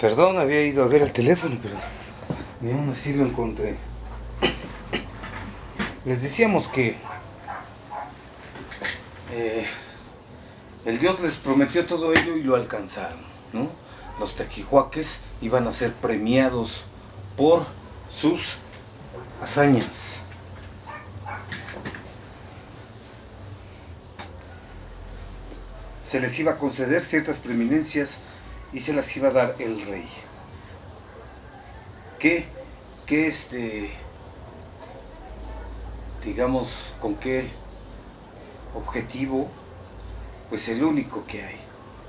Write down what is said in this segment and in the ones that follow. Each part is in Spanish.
Perdón, había ido a ver el teléfono, pero ni aún así lo encontré. Les decíamos que el Dios les prometió todo ello y lo alcanzaron, ¿no? Los tequihuaques iban a ser premiados por sus hazañas. Se les iba a conceder ciertas preeminencias y se las iba a dar el rey. Digamos, con qué objetivo, pues el único que hay,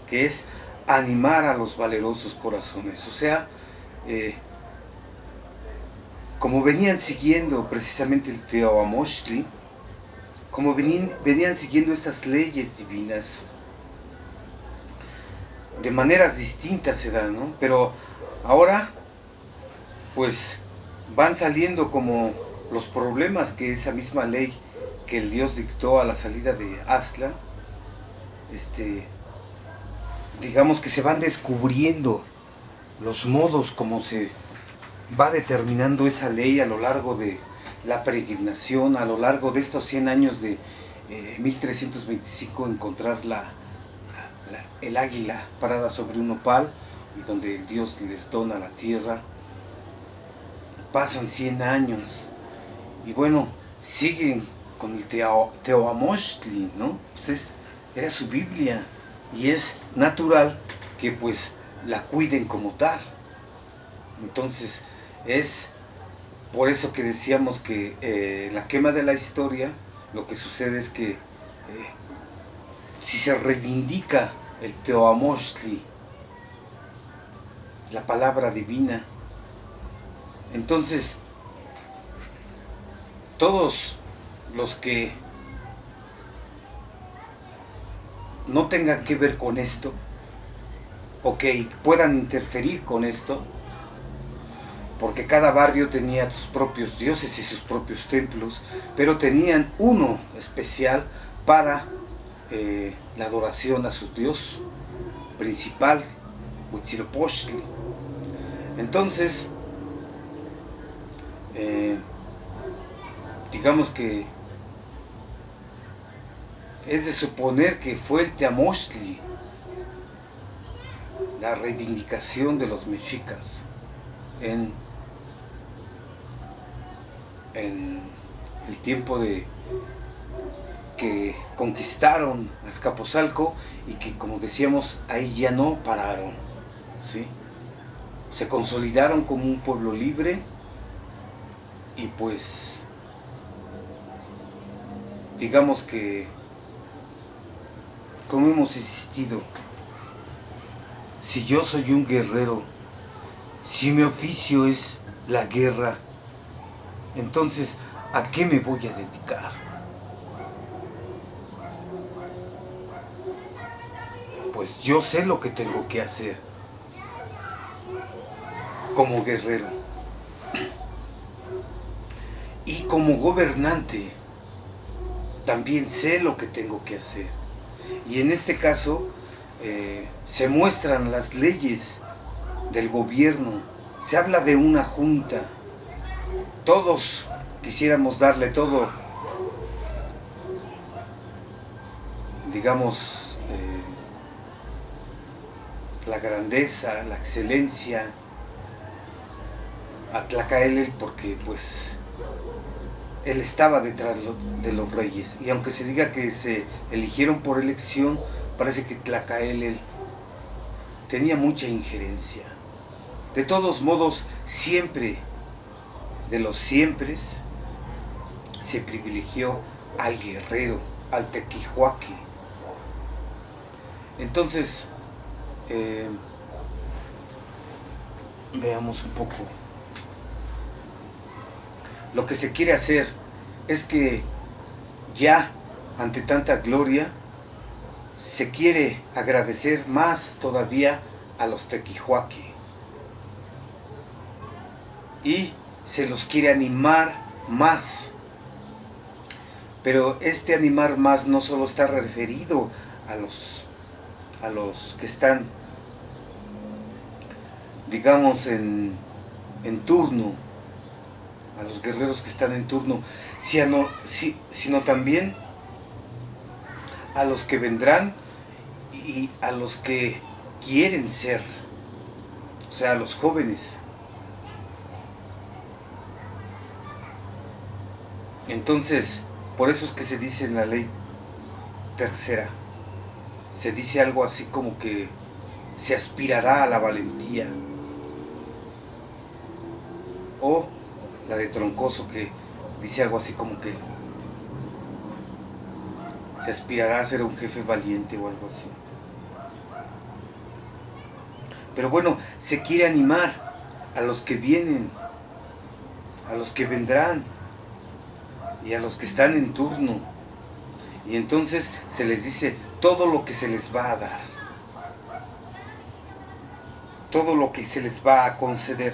que es animar a los valerosos corazones. O sea, como venían siguiendo precisamente el Teoamochtli, como venían siguiendo estas leyes divinas, de maneras distintas se dan, ¿no? Pero ahora, pues, van saliendo como los problemas que esa misma ley que el Dios dictó a la salida de Aztlán, digamos que se van descubriendo los modos como se va determinando esa ley a lo largo de la peregrinación, a lo largo de estos 100 años de 1325, encontrar el águila parada sobre un nopal y donde el Dios les dona la tierra. Pasan 100 años y bueno, siguen con el Teoamochtli, ¿no? Pues era su Biblia y es natural que pues la cuiden como tal. Entonces es por eso que decíamos que la quema de la historia, lo que sucede es que si se reivindica el Teoamochtli, la palabra divina, entonces todos los que no tengan que ver con esto o que puedan interferir con esto, porque cada barrio tenía sus propios dioses y sus propios templos, pero tenían uno especial para la adoración a su dios principal, Huitzilopochtli. Entonces, digamos que es de suponer que fue el Teamochtli la reivindicación de los mexicas en el tiempo de que conquistaron Azcapotzalco y que, como decíamos, ahí ya no pararon, ¿sí? Se consolidaron como un pueblo libre y pues digamos que, como hemos insistido, si yo soy un guerrero, si mi oficio es la guerra, entonces ¿a qué me voy a dedicar? Pues yo sé lo que tengo que hacer como guerrero y como gobernante también sé lo que tengo que hacer. Y en este caso se muestran las leyes del gobierno, se habla de una junta, todos quisiéramos darle todo, digamos, la grandeza, la excelencia a Tlacaelel, porque pues él estaba detrás de los reyes, y aunque se diga que se eligieron por elección, parece que Tlacaelel tenía mucha injerencia. De todos modos, siempre, de los siempres, se privilegió al guerrero, al tequihuaque. Entonces, veamos un poco. Lo que se quiere hacer es que ya ante tanta gloria se quiere agradecer más todavía a los tequihuaque y se los quiere animar más. Pero este animar más no solo está referido a los que están, digamos, en turno, a los guerreros que están en turno, sino también a los que vendrán y a los que quieren ser, o sea, a los jóvenes. Entonces, por eso es que se dice en la ley tercera, se dice algo así como que se aspirará a la valentía. O la de Troncoso, que dice algo así como que se aspirará a ser un jefe valiente o algo así. Pero bueno, se quiere animar a los que vienen, a los que vendrán y a los que están en turno. Y entonces se les dice todo lo que se les va a dar, todo lo que se les va a conceder,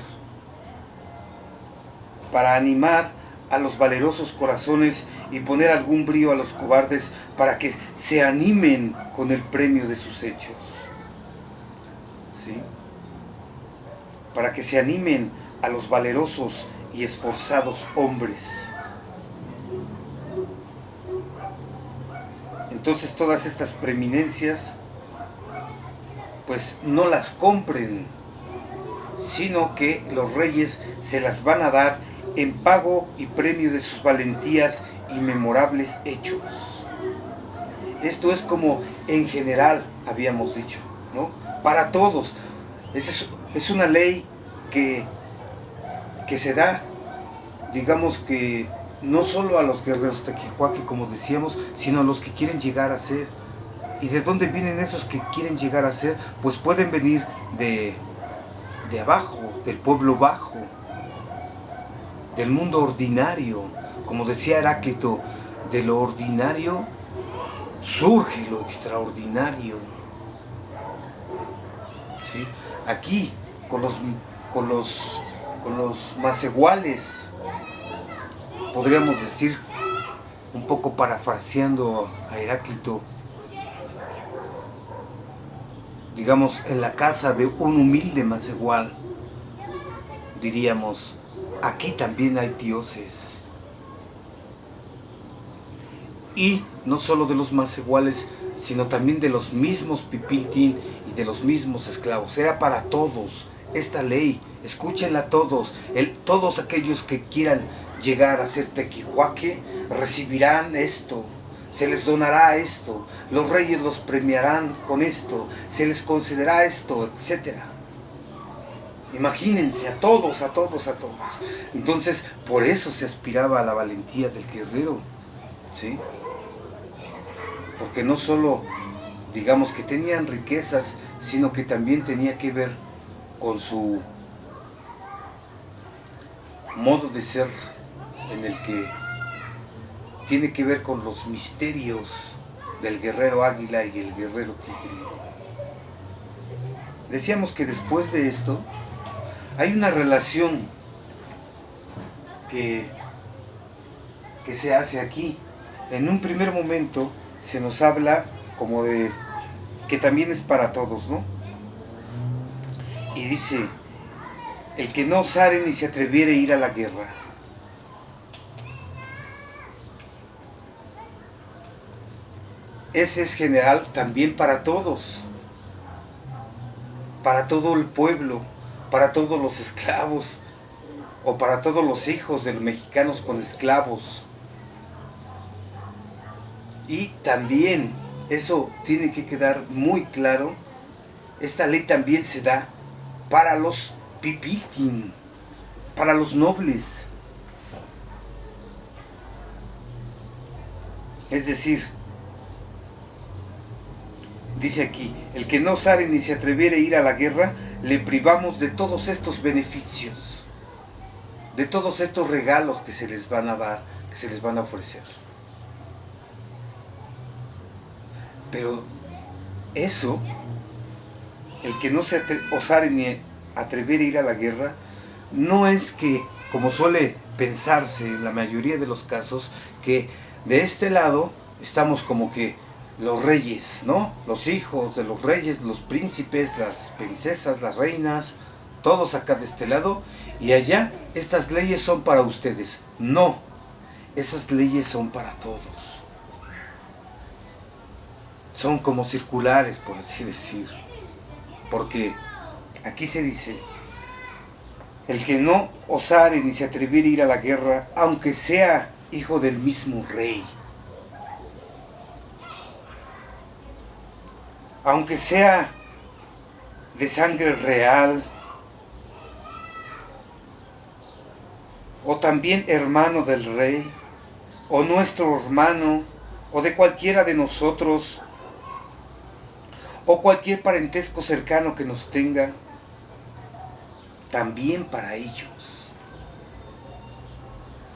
para animar a los valerosos corazones y poner algún brío a los cobardes, para que se animen con el premio de sus hechos. ¿Sí? Para que se animen a los valerosos y esforzados hombres. Entonces todas estas preeminencias pues no las compren, sino que los reyes se las van a dar en pago y premio de sus valentías y memorables hechos. Esto es como en general habíamos dicho, ¿no? Para todos. Es una ley que se da, digamos que no solo a los guerreros tequihuaque, como decíamos, sino a los que quieren llegar a ser. ¿Y de dónde vienen esos que quieren llegar a ser? Pues pueden venir de abajo, del pueblo bajo, del mundo ordinario. Como decía Heráclito, de lo ordinario surge lo extraordinario. ¿Sí? Aquí, con los macehuales, podríamos decir, un poco parafraseando a Heráclito, digamos, en la casa de un humilde macehual, diríamos, aquí también hay dioses. Y no solo de los macehuales, sino también de los mismos pipiltín y de los mismos esclavos. Era para todos esta ley, escúchenla todos. Todos aquellos que quieran llegar a ser tequihuaque recibirán esto, se les donará esto, los reyes los premiarán con esto, se les concederá esto, etc. Imagínense, a todos. Entonces, por eso se aspiraba a la valentía del guerrero, ¿sí? Porque no solo, digamos, que tenían riquezas, sino que también tenía que ver con su modo de ser, en el que tiene que ver con los misterios del guerrero águila y el guerrero tigre. Decíamos que después de esto hay una relación que se hace aquí. En un primer momento se nos habla como de que también es para todos, ¿no? Y dice, el que no osare ni se atreviere a ir a la guerra. Ese es general también para todos, para todo el pueblo, para todos los esclavos, o para todos los hijos de los mexicanos con esclavos. Y también, eso tiene que quedar muy claro, esta ley también se da para los pipiltín, para los nobles. Es decir, dice aquí, el que no osare ni se atreviere a ir a la guerra, le privamos de todos estos beneficios, de todos estos regalos que se les van a dar, que se les van a ofrecer. Pero eso, el que no se osare ni atreviere a ir a la guerra, no es que, como suele pensarse en la mayoría de los casos, que de este lado estamos como que los reyes, ¿no? Los hijos de los reyes, los príncipes, las princesas, las reinas, todos acá de este lado, y allá estas leyes son para ustedes. No, esas leyes son para todos. Son como circulares, por así decir. Porque aquí se dice, el que no osare ni se atreviere a ir a la guerra, aunque sea hijo del mismo rey, aunque sea de sangre real, o también hermano del rey, o nuestro hermano, o de cualquiera de nosotros, o cualquier parentesco cercano que nos tenga, también para ellos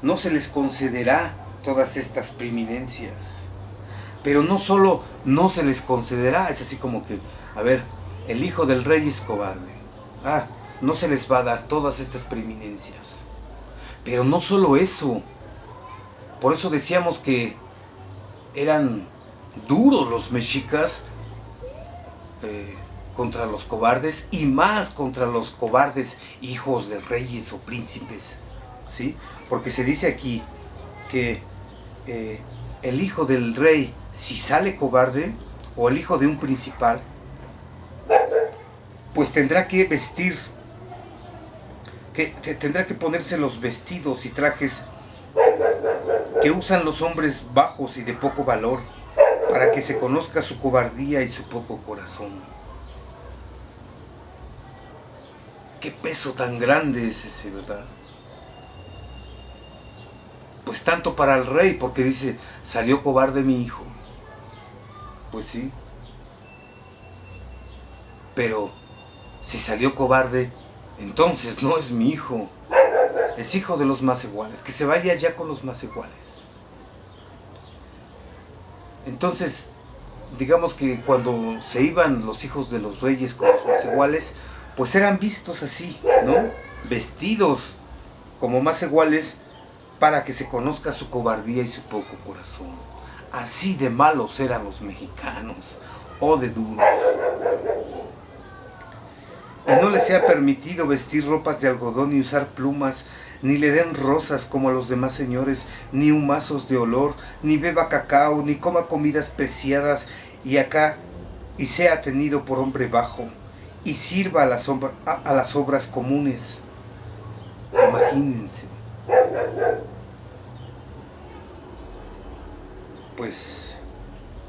no se les concederá todas estas preeminencias. Pero no solo no se les concederá, es así como que, a ver, el hijo del rey es cobarde. No se les va a dar todas estas preeminencias. Pero no solo eso. Por eso decíamos que eran duros los mexicas contra los cobardes, y más contra los cobardes hijos de reyes o príncipes, ¿sí? Porque se dice aquí que el hijo del rey, si sale cobarde, o el hijo de un principal, pues tendrá que vestir, tendrá que ponerse los vestidos y trajes que usan los hombres bajos y de poco valor, para que se conozca su cobardía y su poco corazón. Qué peso tan grande es ese, ¿verdad? Pues tanto para el rey, porque dice, salió cobarde mi hijo. Pues sí. Pero si salió cobarde, entonces no es mi hijo. Es hijo de los más iguales. Que se vaya ya con los más iguales. Entonces, digamos que cuando se iban los hijos de los reyes con los más iguales, pues eran vistos así, ¿no? Vestidos como más iguales, para que se conozca su cobardía y su poco corazón. Así de malos eran los mexicanos, o de duros. Y no les sea permitido vestir ropas de algodón, ni usar plumas, ni le den rosas como a los demás señores, ni humazos de olor, ni beba cacao, ni coma comidas preciadas, y sea tenido por hombre bajo, y sirva a las obras comunes. Imagínense. Pues,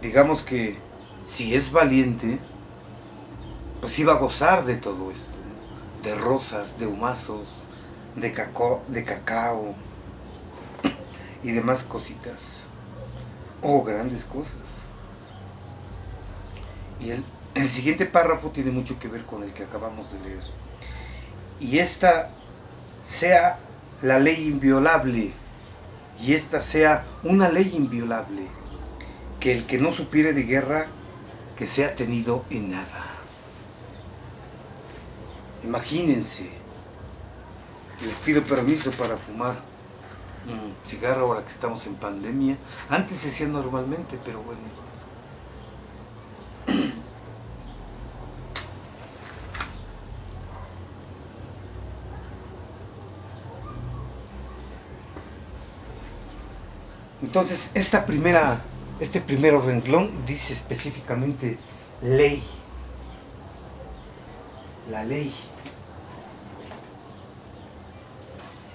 digamos que si es valiente, pues iba a gozar de todo esto, ¿no? De rosas, de humazos, de cacao y demás cositas, grandes cosas. Y el siguiente párrafo tiene mucho que ver con el que acabamos de leer. Y esta sea la ley inviolable, y esta sea una ley inviolable, que el que no supiere de guerra, que sea tenido en nada. Imagínense, les pido permiso para fumar un cigarro ahora que estamos en pandemia. Antes se hacía normalmente, pero bueno. Entonces, este primero renglón dice específicamente ley. La ley.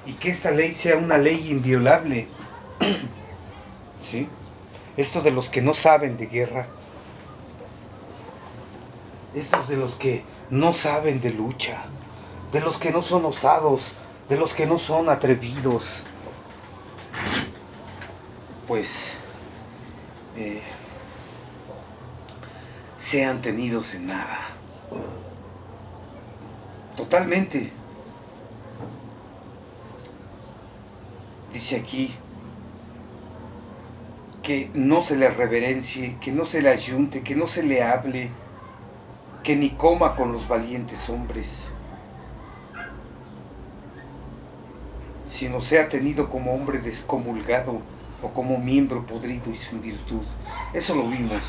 Y que esta ley sea una ley inviolable. ¿Sí? Esto de los que no saben de guerra. Estos de los que no saben de lucha. De los que no son osados. De los que no son atrevidos. Pues sean tenidos en nada. Totalmente. Dice aquí que no se le reverencie, que no se le ayunte, que no se le hable, que ni coma con los valientes hombres, sino sea tenido como hombre descomulgado, o como miembro podrido y sin virtud. Eso lo vimos.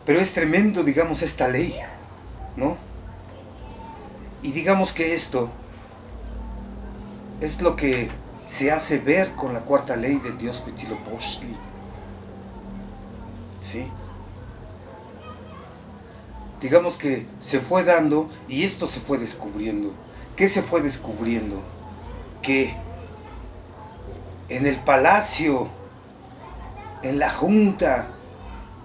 Pero es tremendo, digamos, esta ley, ¿no? Y digamos que esto es lo que se hace ver con la cuarta ley del Dios Huitzilopochtli, ¿sí? Digamos que se fue dando y esto se fue descubriendo. ¿Qué se fue descubriendo? Que en el palacio, en la junta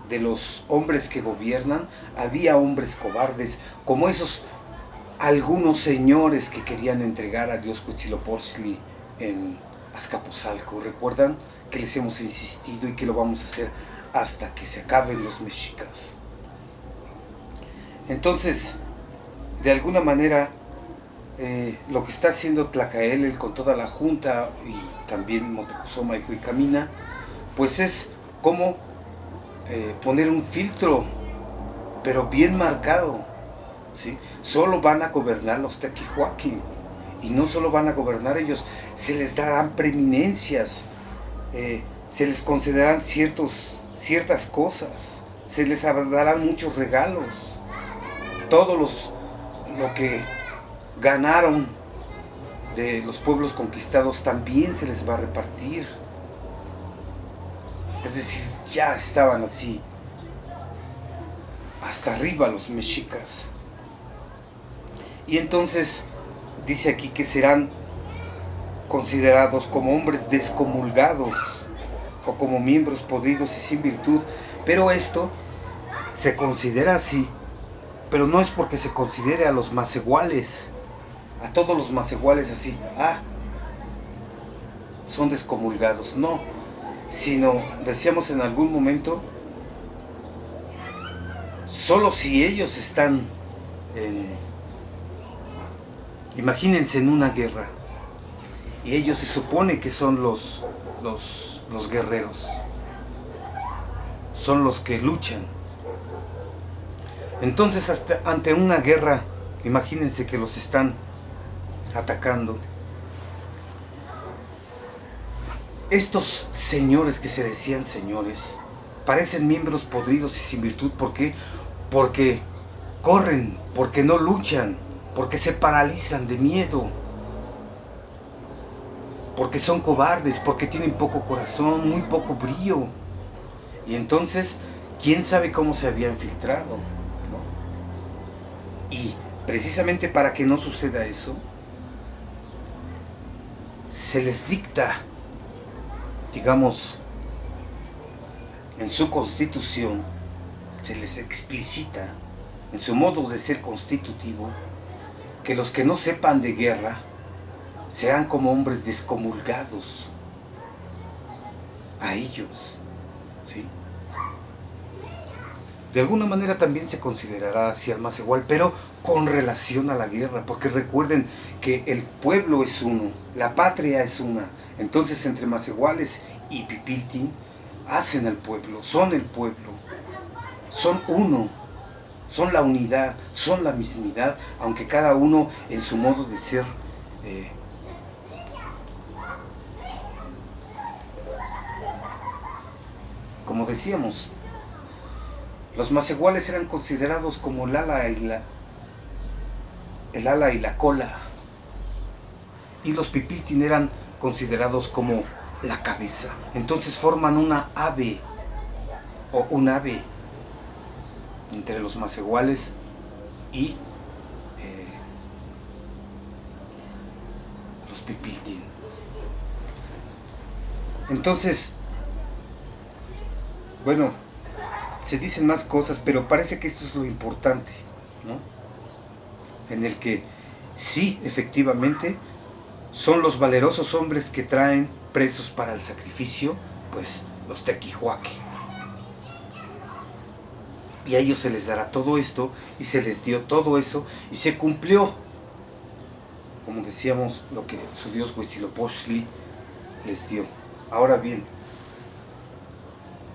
de los hombres que gobiernan, había hombres cobardes, como esos algunos señores que querían entregar a Dios Huitzilopochtli en Azcapotzalco. ¿Recuerdan que les hemos insistido y que lo vamos a hacer hasta que se acaben los mexicas? Entonces, de alguna manera, lo que está haciendo Tlacaelel con toda la junta y también Motecuzoma y Huicamina, pues es como poner un filtro, pero bien marcado, ¿sí? Solo van a gobernar los Tequihuaqui, y no solo van a gobernar ellos, se les darán preeminencias, se les concederán ciertas cosas, se les darán muchos regalos. Todo lo que ganaron de los pueblos conquistados también se les va a repartir. Es decir, ya estaban así, hasta arriba los mexicas. Y entonces dice aquí que serán considerados como hombres descomulgados o como miembros podridos y sin virtud. Pero esto se considera así, pero no es porque se considere a los macehuales, a todos los macehuales así, son descomulgados, no, sino, decíamos en algún momento, solo si ellos están imagínense en una guerra, y ellos se supone que son los guerreros, son los que luchan. Entonces, hasta ante una guerra, imagínense que los están atacando. Estos señores que se decían señores, parecen miembros podridos y sin virtud. ¿Por qué? Porque corren, porque no luchan, porque se paralizan de miedo, porque son cobardes, porque tienen poco corazón, muy poco brío. Y entonces, ¿quién sabe cómo se habían filtrado? Y precisamente para que no suceda eso, se les dicta, digamos, en su constitución, se les explicita, en su modo de ser constitutivo, que los que no sepan de guerra serán como hombres descomulgados a ellos, ¿sí? De alguna manera también se considerará así al macehual, pero con relación a la guerra, porque recuerden que el pueblo es uno, la patria es una. Entonces, entre macehuales y pipiltin hacen el pueblo, son uno, son la unidad, son la mismidad, aunque cada uno en su modo de ser como decíamos, los macehuales eran considerados como el ala y la cola, y los pipiltin eran considerados como la cabeza. Entonces forman una ave, o un ave, entre los macehuales y los pipiltin. Entonces, bueno, se dicen más cosas, pero parece que esto es lo importante, ¿no? En el que sí, efectivamente, son los valerosos hombres que traen presos para el sacrificio, pues los Tequihuaqui. Y a ellos se les dará todo esto, y se les dio todo eso, y se cumplió, como decíamos, lo que su Dios Huitzilopochtli les dio. Ahora bien,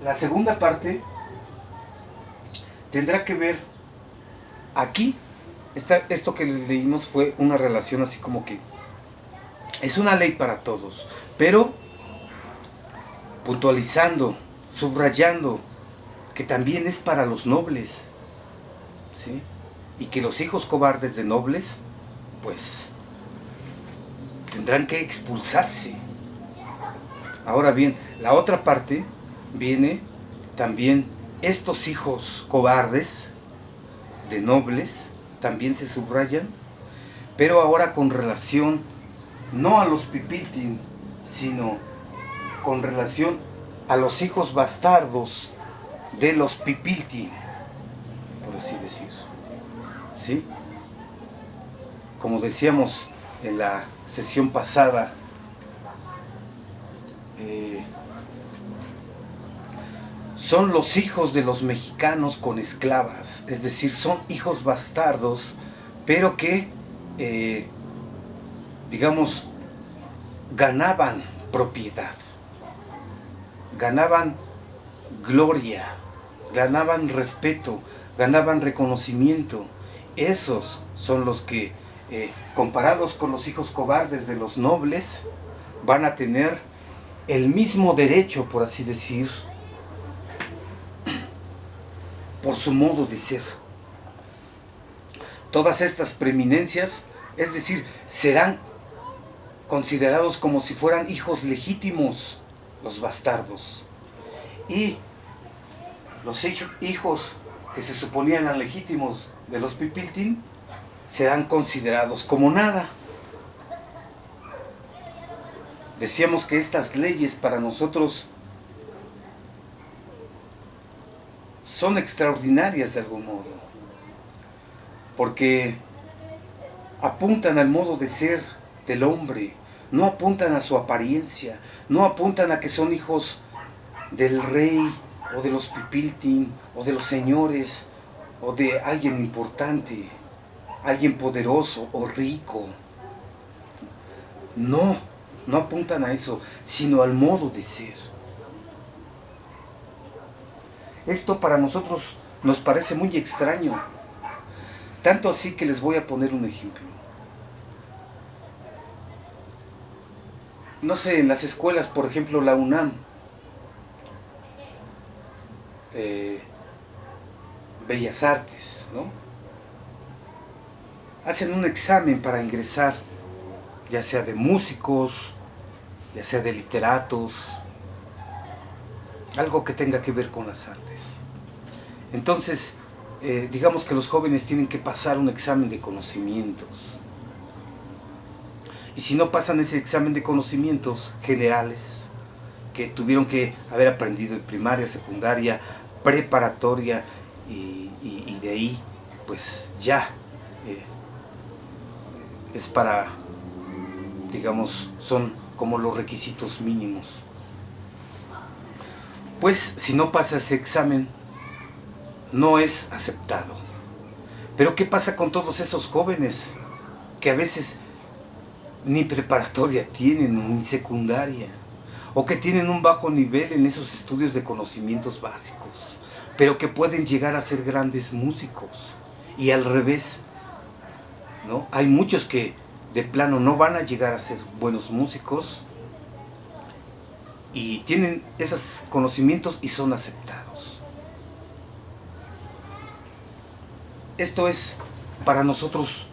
la segunda parte tendrá que ver, aquí, esto que les leímos fue una relación así como que es una ley para todos, pero puntualizando, subrayando que también es para los nobles, ¿sí? Y que los hijos cobardes de nobles, pues, tendrán que expulsarse. Ahora bien, la otra parte viene también, estos hijos cobardes de nobles también se subrayan, pero ahora con relación no a los pipiltin, sino con relación a los hijos bastardos de los pipiltin, por así decir, ¿sí? Como decíamos en la sesión pasada, son los hijos de los mexicanos con esclavas, es decir, son hijos bastardos, pero que, digamos, ganaban propiedad, ganaban gloria, ganaban respeto, ganaban reconocimiento. Esos son los que, comparados con los hijos cobardes de los nobles, van a tener el mismo derecho, por así decir, por su modo de ser. Todas estas preeminencias, es decir, serán considerados como si fueran hijos legítimos, los bastardos. Y los hijos que se suponían legítimos de los pipiltin serán considerados como nada. Decíamos que estas leyes para nosotros son extraordinarias de algún modo, porque apuntan al modo de ser del hombre, no apuntan a su apariencia, no apuntan a que son hijos del rey o de los pipiltin o de los señores o de alguien importante, alguien poderoso o rico. No, no apuntan a eso, sino al modo de ser. Esto para nosotros nos parece muy extraño, tanto así que les voy a poner un ejemplo. No sé, en las escuelas, por ejemplo, la UNAM, Bellas Artes, ¿no? Hacen un examen para ingresar, ya sea de músicos, ya sea de literatos, algo que tenga que ver con las artes. Entonces, digamos que los jóvenes tienen que pasar un examen de conocimientos. Y si no pasan ese examen de conocimientos generales, que tuvieron que haber aprendido en primaria, secundaria, preparatoria, y de ahí, pues ya es para, digamos, son como los requisitos mínimos. Pues si no pasa ese examen, no es aceptado. Pero ¿qué pasa con todos esos jóvenes que a veces ni preparatoria tienen, ni secundaria, o que tienen un bajo nivel en esos estudios de conocimientos básicos, pero que pueden llegar a ser grandes músicos? Y al revés, ¿no? Hay muchos que de plano no van a llegar a ser buenos músicos y tienen esos conocimientos y son aceptados. Esto es para nosotros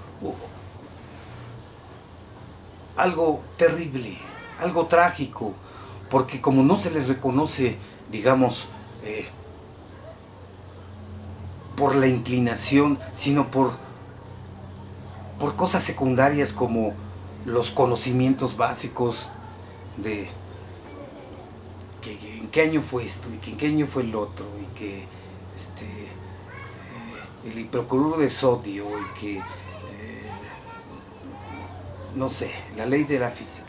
algo terrible, algo trágico, porque como no se les reconoce, digamos, por la inclinación, sino por cosas secundarias como los conocimientos básicos de que en qué año fue esto y que en qué año fue el otro, y que el hipocloruro de sodio, y que no sé, la ley de la física.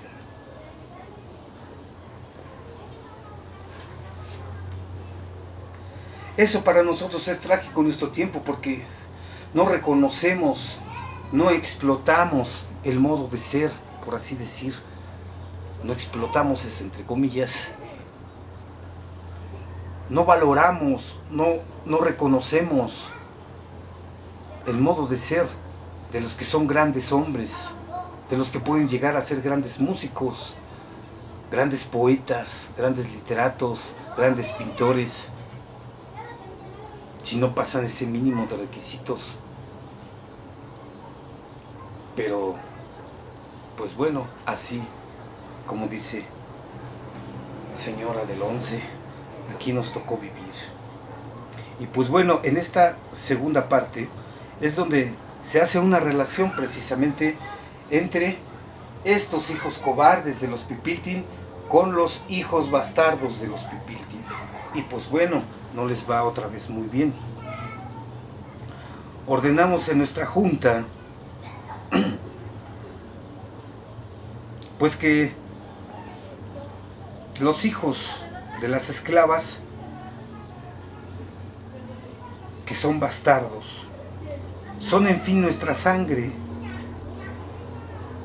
Eso para nosotros es trágico en nuestro tiempo, porque no reconocemos, no explotamos el modo de ser, por así decir. No explotamos eso, entre comillas. No valoramos, no reconocemos el modo de ser de los que son grandes hombres, de los que pueden llegar a ser grandes músicos, grandes poetas, grandes literatos, grandes pintores. si no pasan ese mínimo de requisitos. Pero, pues bueno, así como dice la señora del 11, aquí nos tocó vivir. Y pues bueno, en esta segunda parte es donde se hace una relación precisamente entre estos hijos cobardes de los Pipiltin con los hijos bastardos de los Pipiltin. Y pues bueno, no les va otra vez muy bien. Ordenamos en nuestra junta pues que los hijos de las esclavas que son bastardos son en fin nuestra sangre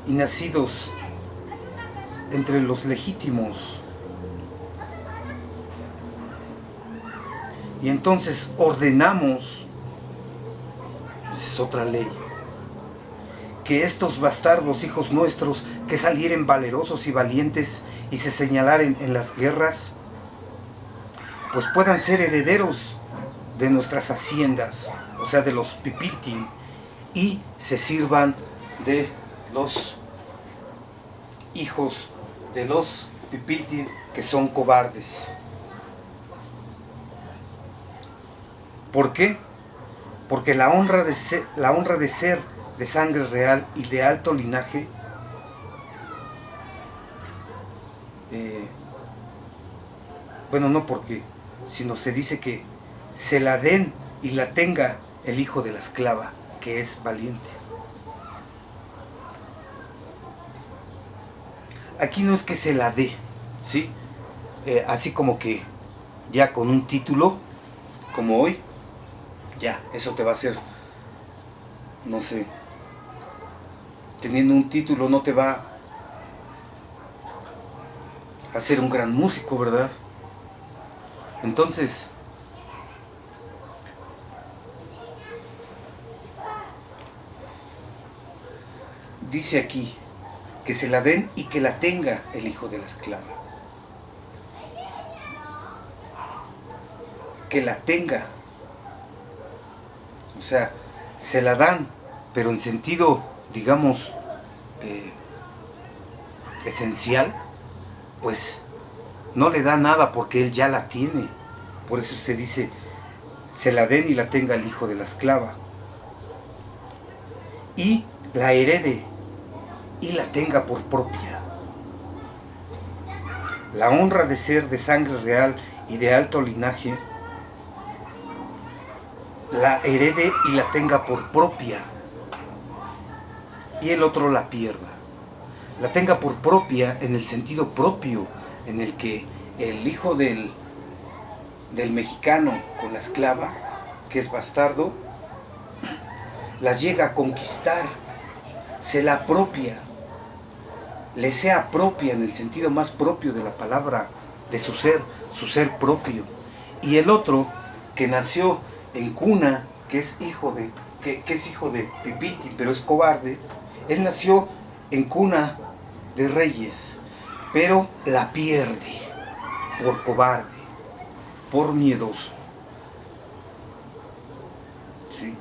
y nacidos entre los legítimos. Y entonces ordenamos, esa es otra ley, que estos bastardos hijos nuestros que salieren valerosos y valientes y se señalaren en las guerras, pues puedan ser herederos de nuestras haciendas, o sea, de los Pipiltin, y se sirvan de los hijos de los Pipiltin que son cobardes. ¿Por qué? Porque la honra de ser de sangre real y de alto linaje bueno, no porque, sino se dice que se la den y la tenga el hijo de la esclava, que es valiente. Aquí no es que se la dé, ¿sí? Así como que ya con un título, como hoy, ya, eso te va a hacer, no sé, teniendo un título no te va a ser un gran músico, ¿verdad? Entonces, dice aquí que se la den y que la tenga el hijo de la esclava. Que la tenga. O sea, se la dan, pero en sentido, digamos, esencial, pues no le da nada porque él ya la tiene. Por eso se dice, se la den y la tenga el hijo de la esclava. Y la herede y la tenga por propia. La honra de ser de sangre real y de alto linaje, la herede y la tenga por propia, y el otro la pierda. La tenga por propia en el sentido propio, en el que el hijo del mexicano con la esclava, que es bastardo, la llega a conquistar, se la apropia, le sea propia en el sentido más propio de la palabra, de su ser propio. Y el otro, que nació en cuna, que es hijo de Pipiltin, pero es cobarde, él nació en cuna de reyes, pero la pierde por cobarde, por miedoso. ¿Sí?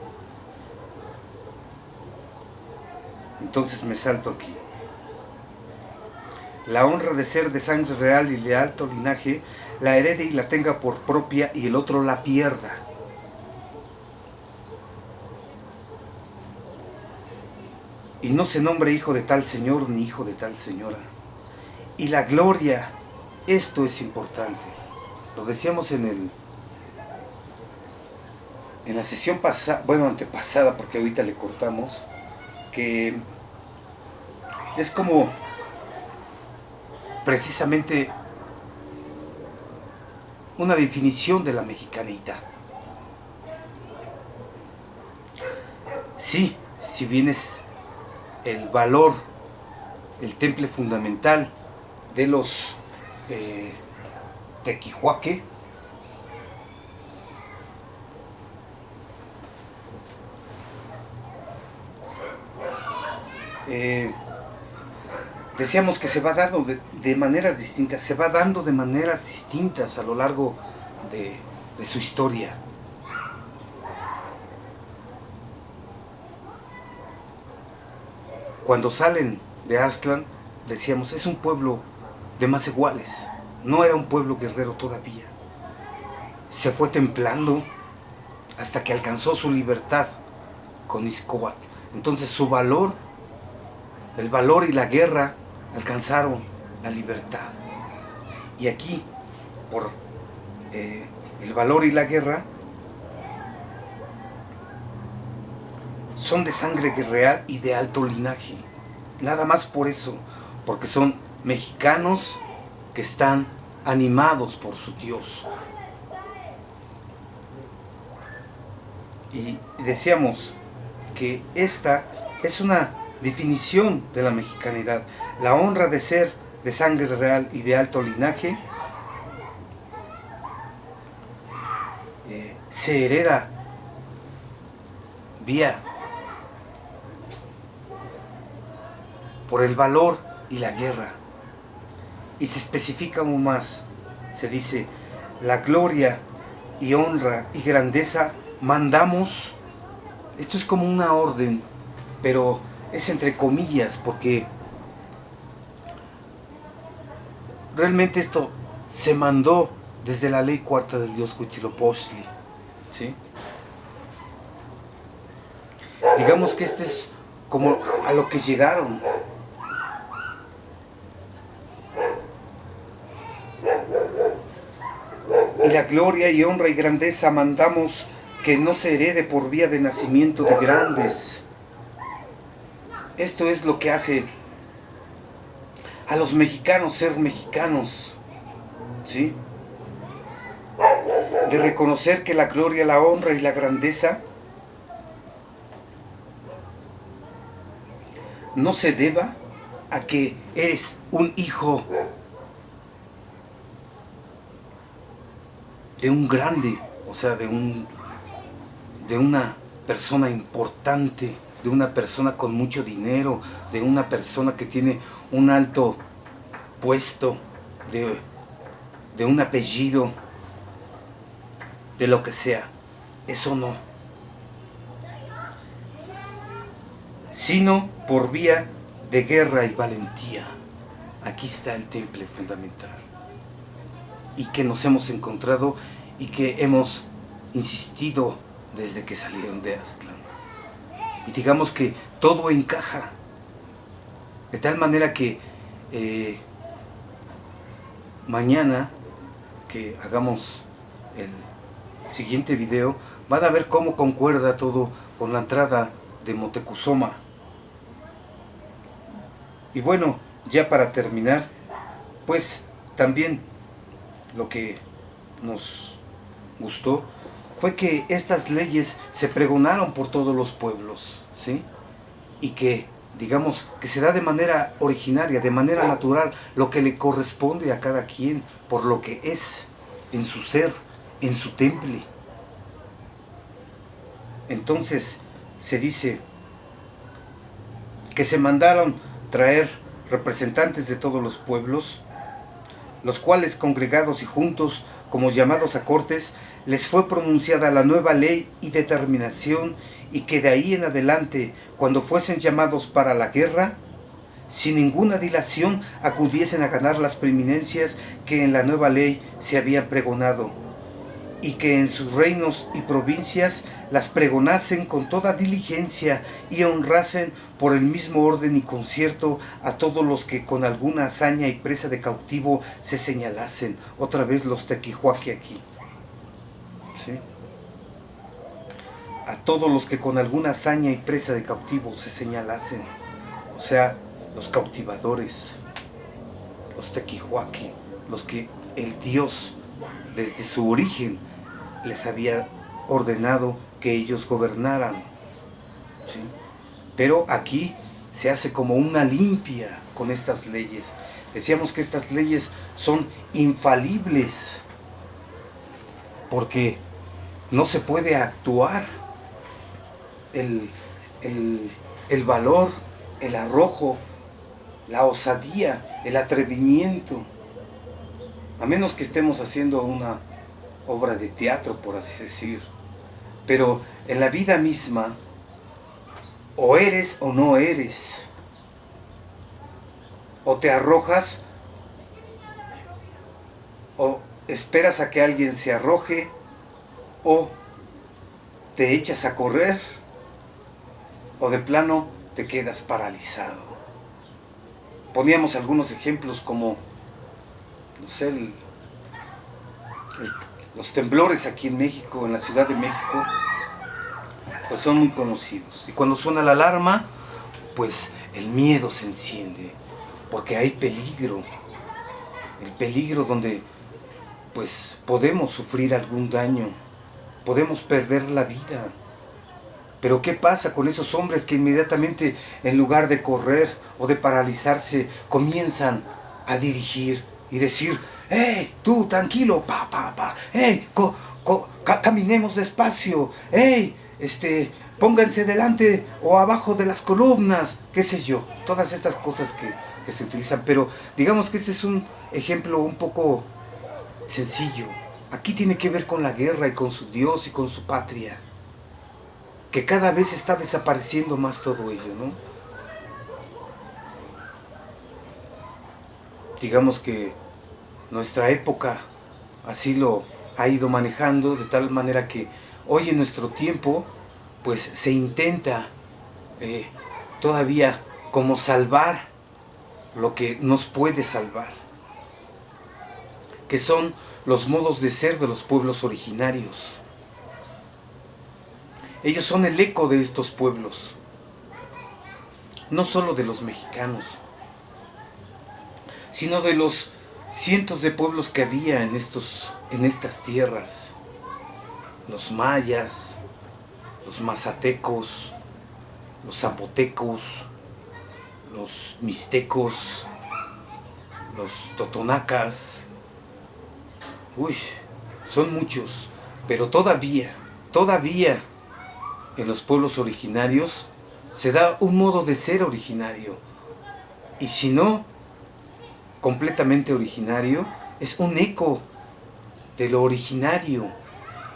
Entonces me salto aquí. La honra de ser de sangre real y de alto linaje, la herede y la tenga por propia, y el otro la pierda. Y no se nombre hijo de tal señor ni hijo de tal señora. Y la gloria, esto es importante. Lo decíamos en la sesión pasada, bueno, antepasada, porque ahorita le cortamos, que es como precisamente una definición de la mexicanidad. Sí, si bien es el valor, el temple fundamental de los tequihuaque, decíamos que se va dando de maneras distintas, se va dando de maneras distintas a lo largo de su historia. cuando salen de Aztlán, decíamos, es un pueblo de más iguales. No era un pueblo guerrero todavía. Se fue templando hasta que alcanzó su libertad con Izcóatl. Entonces su valor, el valor y la guerra alcanzaron la libertad. Y aquí, por el valor y la guerra, son de sangre real y de alto linaje. Nada más por eso, porque son mexicanos que están animados por su Dios. Y decíamos que esta es una definición de la mexicanidad. La honra de ser de sangre real y de alto linaje se hereda vía por el valor y la guerra. Y se especifica aún más. Se dice, la gloria y honra y grandeza mandamos. Esto es como una orden, pero es entre comillas, porque realmente esto se mandó desde la ley cuarta del dios Huitzilopochtli, ¿sí? Digamos que este es como a lo que llegaron. Y la gloria y honra y grandeza mandamos que no se herede por vía de nacimiento de grandes. Esto es lo que hace a los mexicanos ser mexicanos, ¿sí? De reconocer que la gloria, la honra y la grandeza no se deba a que eres un hijo de un grande, o sea, de una persona importante, de una persona con mucho dinero, de una persona que tiene un alto puesto, de un apellido, de lo que sea. Eso no. Sino por vía de guerra y valentía. Aquí está el temple fundamental. Y que nos hemos encontrado y que hemos insistido desde que salieron de Aztlán. Y digamos que todo encaja. De tal manera que mañana que hagamos el siguiente video, van a ver cómo concuerda todo con la entrada de Motecuzoma. Y bueno, ya para terminar, pues también lo que nos gustó fue que estas leyes se pregonaron por todos los pueblos, ¿sí? Y que, digamos, que se da de manera originaria, de manera natural, lo que le corresponde a cada quien por lo que es, en su ser, en su temple. Entonces se dice que se mandaron traer representantes de todos los pueblos, los cuales congregados y juntos, como llamados a cortes, les fue pronunciada la nueva ley y determinación, y que de ahí en adelante, cuando fuesen llamados para la guerra, sin ninguna dilación acudiesen a ganar las preeminencias que en la nueva ley se habían pregonado, y que en sus reinos y provincias las pregonasen con toda diligencia y honrasen por el mismo orden y concierto a todos los que con alguna hazaña y presa de cautivo se señalasen. Otra vez los tequihuaque aquí, ¿sí? A todos los que con alguna hazaña y presa de cautivo se señalasen, o sea, los cautivadores, los tequihuaque, los que el Dios desde su origen les había ordenado que ellos gobernaran, ¿sí? Pero aquí se hace como una limpia con estas leyes. Decíamos que estas leyes son infalibles, porque no se puede actuar el valor, el arrojo, la osadía, el atrevimiento, a menos que estemos haciendo una obra de teatro, por así decir. Pero en la vida misma, o eres o no eres. o te arrojas, o esperas a que alguien se arroje, o te echas a correr, o de plano te quedas paralizado. Poníamos algunos ejemplos como, no sé, los temblores aquí en México, en la Ciudad de México, pues son muy conocidos. Y cuando suena la alarma, pues el miedo se enciende, porque hay peligro. El peligro donde pues podemos sufrir algún daño, podemos perder la vida. Pero ¿qué pasa con esos hombres que inmediatamente, en lugar de correr o de paralizarse, comienzan a dirigir y decir: ¡hey, tú, tranquilo, hey, caminemos despacio, hey, pónganse delante o abajo de las columnas, qué sé yo, todas estas cosas que se utilizan? Pero digamos que este es un ejemplo un poco sencillo. Aquí tiene que ver con la guerra y con su Dios y con su patria, que cada vez está desapareciendo más todo ello, ¿no? Digamos que nuestra época así lo ha ido manejando, de tal manera que hoy en nuestro tiempo pues se intenta todavía como salvar lo que nos puede salvar, que son los modos de ser de los pueblos originarios. Ellos son el eco de estos pueblos, no solo de los mexicanos, sino de los cientos de pueblos que había en estas tierras. Los mayas, los mazatecos, los zapotecos, los mixtecos, los totonacas. Uy, son muchos, pero todavía en los pueblos originarios se da un modo de ser originario. Y si no completamente originario, es un eco de lo originario,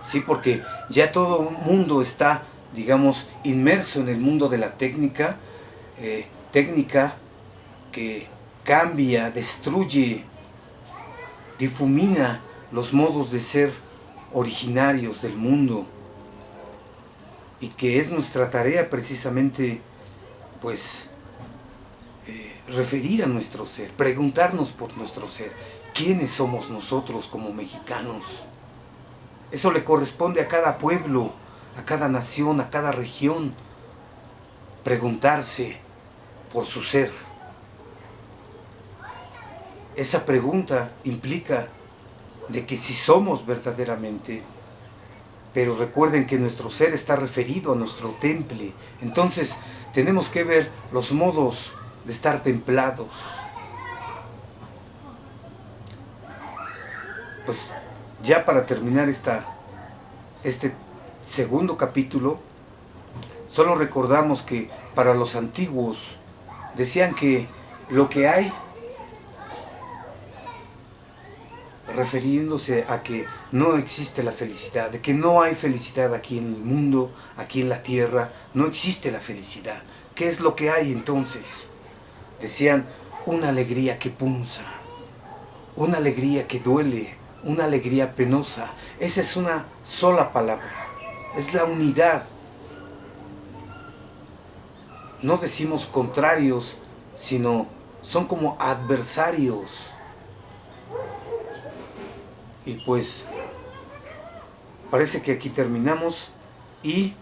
¿sí? Porque ya todo el mundo está, digamos, inmerso en el mundo de la técnica, técnica que cambia, destruye, difumina los modos de ser originarios del mundo, y que es nuestra tarea precisamente, pues, referir a nuestro ser, preguntarnos por nuestro ser, ¿quiénes somos nosotros como mexicanos? Eso le corresponde a cada pueblo, a cada nación, a cada región, preguntarse por su ser. Esa pregunta implica de que si somos verdaderamente, pero recuerden que nuestro ser está referido a nuestro temple, entonces tenemos que ver los modos de estar templados. Pues ya para terminar este segundo capítulo, solo recordamos que para los antiguos decían que lo que hay, refiriéndose a que no existe la felicidad, de que no hay felicidad aquí en el mundo, aquí en la tierra, no existe la felicidad. ¿Qué es lo que hay entonces? Decían, una alegría que punza, una alegría que duele, una alegría penosa. Esa es una sola palabra, es la unidad. No decimos contrarios, sino son como adversarios. Y pues parece que aquí terminamos, y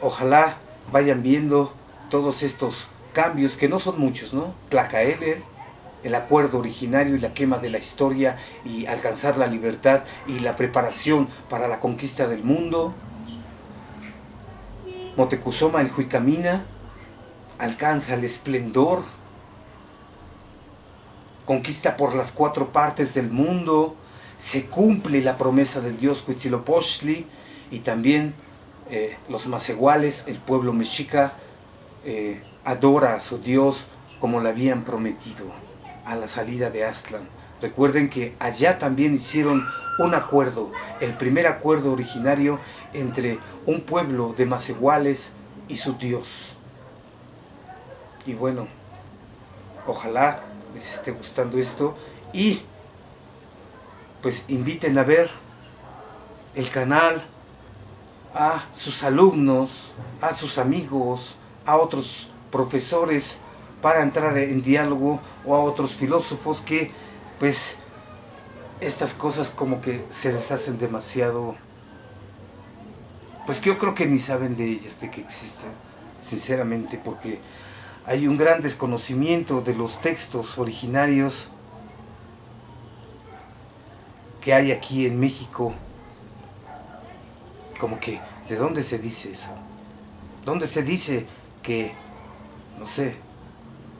ojalá vayan viendo todos estos cambios, que no son muchos, ¿no? Tlacaelel, el acuerdo originario y la quema de la historia y alcanzar la libertad y la preparación para la conquista del mundo. Motecuzoma en Juicamina alcanza el esplendor, conquista por las 4 partes del mundo, se cumple la promesa del dios Huitzilopochtli, y también los macehuales, el pueblo mexica, adora a su dios como le habían prometido a la salida de Aztlán. Recuerden que allá también hicieron un acuerdo, el primer acuerdo originario entre un pueblo de macehuales y su dios. Y bueno, ojalá les esté gustando esto y pues inviten a ver el canal a sus alumnos, a sus amigos, a otros profesores para entrar en diálogo, o a otros filósofos que pues estas cosas como que se les hacen demasiado, pues que yo creo que ni saben de ellas, de que existen, sinceramente, porque hay un gran desconocimiento de los textos originarios que hay aquí en México. Como que, ¿de dónde se dice eso? ¿Dónde se dice que, no sé,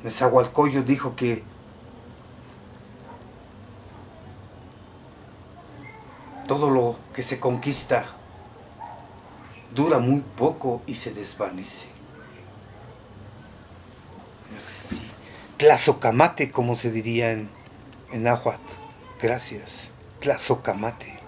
Nezahualcóyotl dijo que todo lo que se conquista dura muy poco y se desvanece? Sí. Tlazocamate, como se diría en náhuatl. Gracias. Tlazocamate.